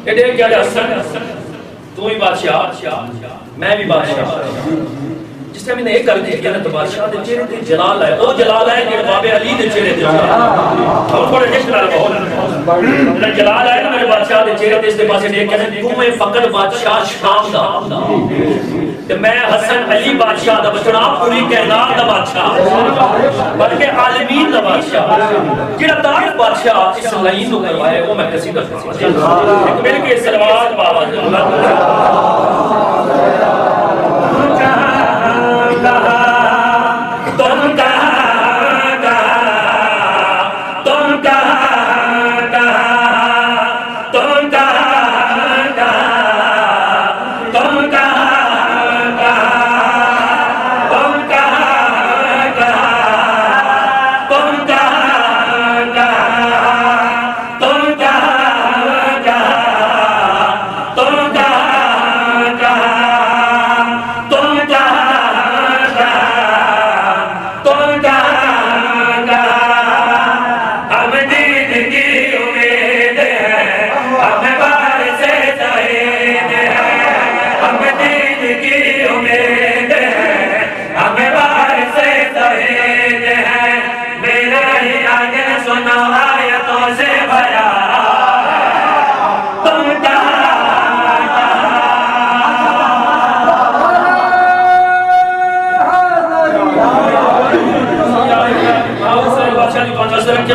ये देख क्या हसन तू ही बादशाह मैं भी बादशाह। जिस टाइम इन्हें एक कर दिया ना तो बादशाह दे चेहरे ते जलाल है, ओ जलाल है कि बाबे अली दे चेहरे ते और थोड़े जिस तरह बहुत जलाल है ना मेरे बादशाह दे चेहरे ते। इसके पासे देख के तू मैं फकत बादशाह शाम दा ते मैं हसन अली बादशाह दा बचना पूरी कायनात दा बादशाह बल्कि आलमीन दा बादशाह जेड़ा तारीफ बादशाह इस लाइन नु करवाए वो मैं कसीदा एक मिल के सलवात बाबा के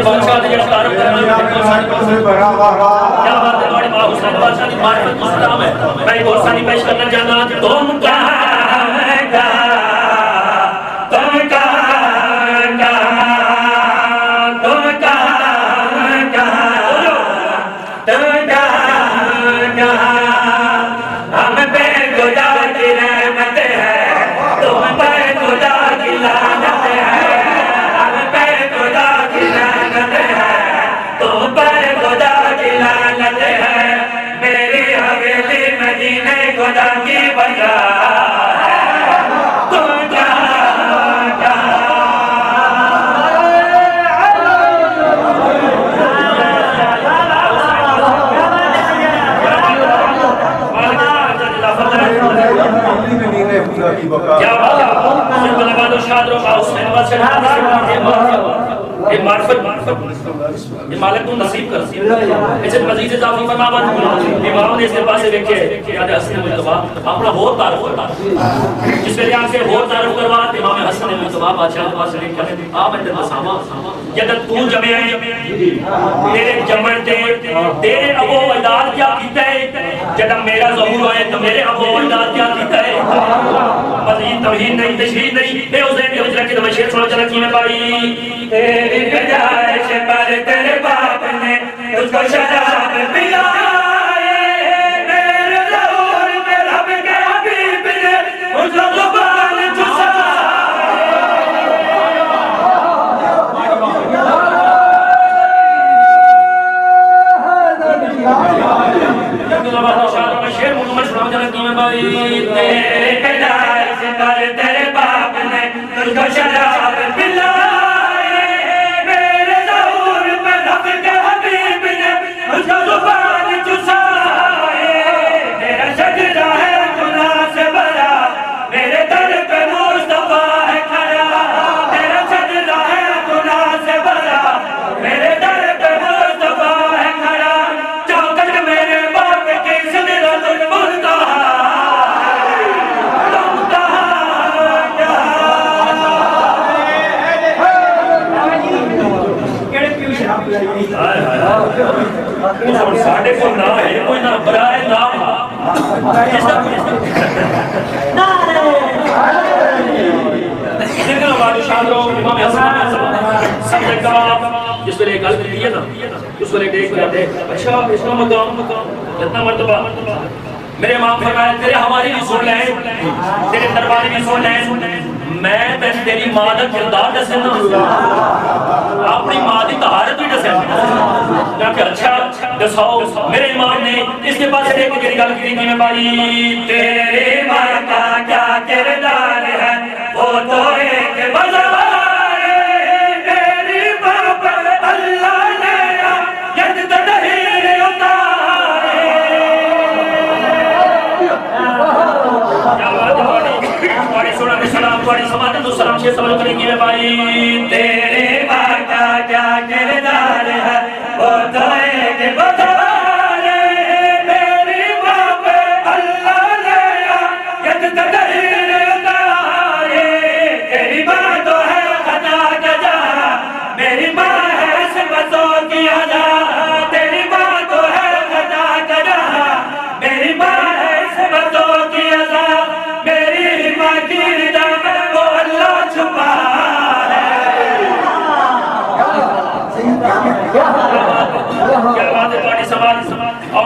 बादशाह ने जब तारीफ करना क्या बात है बड़ी मां हुसैन बादशाह की मार्फत मुस्ताम है। मैं एक और सानी पेश करना चाहता हूं तुम का हम पे खुदा की रहमत है तुम पर खुदा की लानत है। मेरी हवेली मदीने खुदा की बजा तुम ये मार्फत ये मालिक को नसीब कर ऐसे मजीद इजाफी फरमावत इमाम ने इसके पास देखे याद हसन मुस्तफा अपना होर तारुफ करता जिस वे यहां से होर तारुफ करवा इमाम हसन मुस्तफा बादशाह पास ने कहते आ मैं तेरे सामा जब तू जमे तेरे जमन ते तेरे अबो अजदाद क्या कीता है जब मेरा ज़हूर होए तो मेरे अबो अजदाद क्या कीता है मजीद तौहीद नहीं तशरीह नहीं बे हुसैन के वजह के बशीर सुना चला की में भाई तेरी पैदाइश पर तेरे बाप ने तुझको शराब पिलाए मेरे ज़हूर में रब के हबीब ने मुझको ज़ुबान चुसाए। शेर मुहम्मद सुना चला की में भाई तेरे पैदाइश पर तेरे बाप ने तुझको शराब पिलाए साढ़े को ना है कोई ना बराए ना जिस वेले गल की है ना उस वेले देख जाते अच्छा इसका मकाम कितना मर्तबा मेरे इमाम फरमाया तेरे हवाले भी सुन ले तेरे दरबार भी सुन ले मैं तेरी मां का किरदार दसना अपनी मां की तहारत भी दसना अच्छा दसाओ मेरे इमाम ने इसके पास एक गल की मैं भाई तेरे मां का क्या किरदार है वो तो एक बाजार मेरी बाप अल्लाह ने यद तदहीर उतारे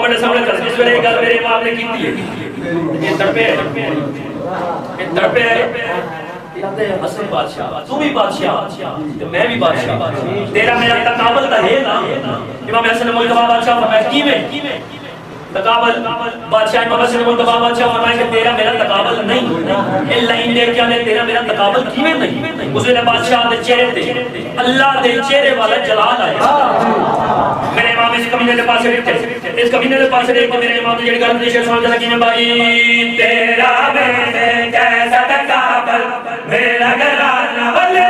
बड़े सामने इस वेले गल मेरे इमाम ने की है ये तड़पे है हसन बादशाह तू भी बादशाह तो मैं भी बादशाह तेरा मेरा तकाबल तो है ना इमाम हसन मुल्तबा बादशाह फरमाया की में तकाबल बादशाह इमाम हसन मुल्तबा बादशाह फरमाया कि तेरा मेरा तकाबल नहीं ए लाइन दे क्या ने तेरा मेरा तकाबल की में नहीं उस वेले बादशाह दे चेहरे ते अल्लाह दे चेहरे वाला जलाल आया मेरे इमाम इस कमीने के पास बैठे इस कमीने के पास देख के मेरे इमाम ने जेड़ी गल की शेर सुन जरा कि भाई तेरा मैंने कैसा तकाबल मेरा घराना वाले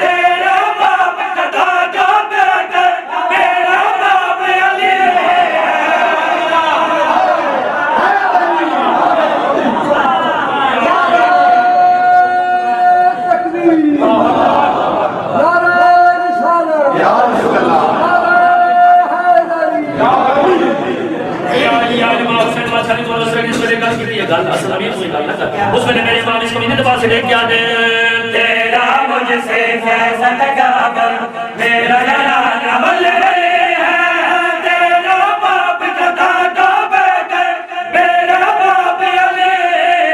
तेरा बाप कदा का बेटा मेरा बाप अली उसमें मेरे इमाम इस कमीने के पास देख क्या दे तेरा मुझसे कैसा तकाबल मेरा घराना वाले तेरा बाप कदा का बेटा मेरा बाप अली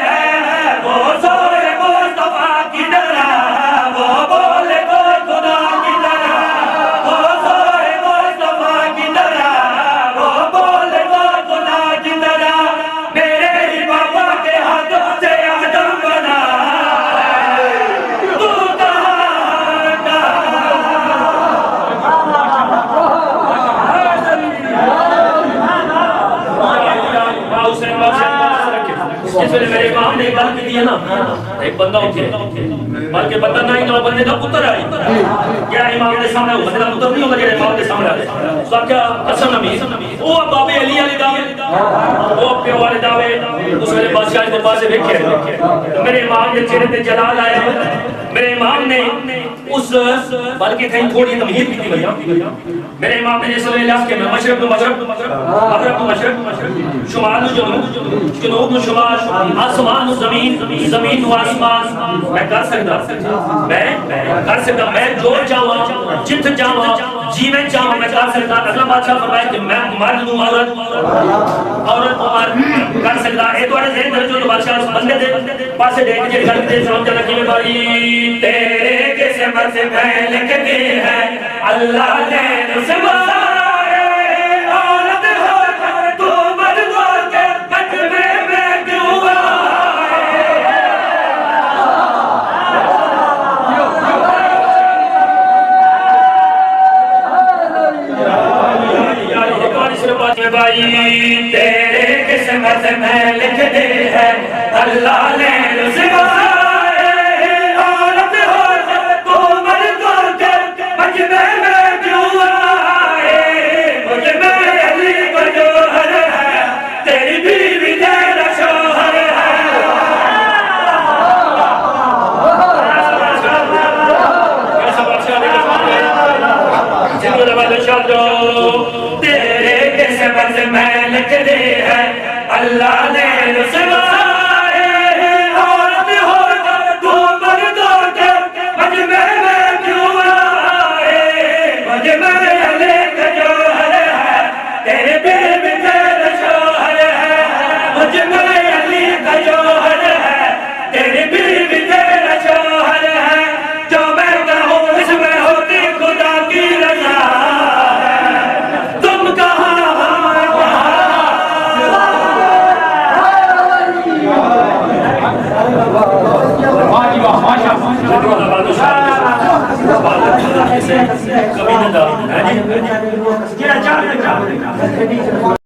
है वो सोए मुस्तफा की तरह वो बोले वो खुदा की तरह वो सोए मुस्तफा की तरह वो बोले वो खुदा की तरह मेरे ही बाबा के हाथों से आदम बना तू इसलिए मेरे इमाम ने बात की है ना एक बंदा उठे बल्कि बंदा नहीं तो बंदे का पुत्र है क्या इमाम के सामने वो बंदे का पुत्र नहीं होगा जो इमाम के सामने आए तो क्या हसन नबी वो बाबे अली वाले दावे वो पे वाले दावे उस वेले बादशाह के पास देखे तो मेरे इमाम के चेहरे पे जलाल आया मेरे इमाम ने उस बल्कि कहीं थोड़ी तमहीद की थी भैया मेरे इमाम ने जैसे इलाज के मशरक तो मशरक शुमाल जुनूब जुनूब शुमाल आसमान जमीन जमीन आसमान मैं कर सकता मैं जो चाहूं जित चाहूं जी में चाहूं मैं कर सकता अगला बादशाह फरमाया कि मैं मर्द हूं औरत कर सकता है तो ज़हन में जो बादशाह बंदे दे पासे देख के गल दे समझ जाना कि भाई तेरे किस्मत से मैं लिखती है अल्लाह ने नुस्वाए औरत हो तू मर्द हो के कटवे में क्यों आए भाई तेरे किस्मत में लिख दी है अल्लाह ने नुस्वाए औरत हो तू मर्द हो के कटवे में क्यों आए मुझ में अली को जोहर है तेरी बीवी तेरा शोहर है कैसा बादशाह तेरे किस्मत में लिख दी है अल्लाह ने नुस्वाए औरत हो तू मर्द हो के मजमे में क्यों आए मजमे अली का जोहर है तेरे बीवी तेरा शोहर है मजमे अली का जोहर है तेरी बीवी तेरा शोहर है जो मैं कहूँ इसमें होती खुदा की रज़ा तुम कहाँ कभी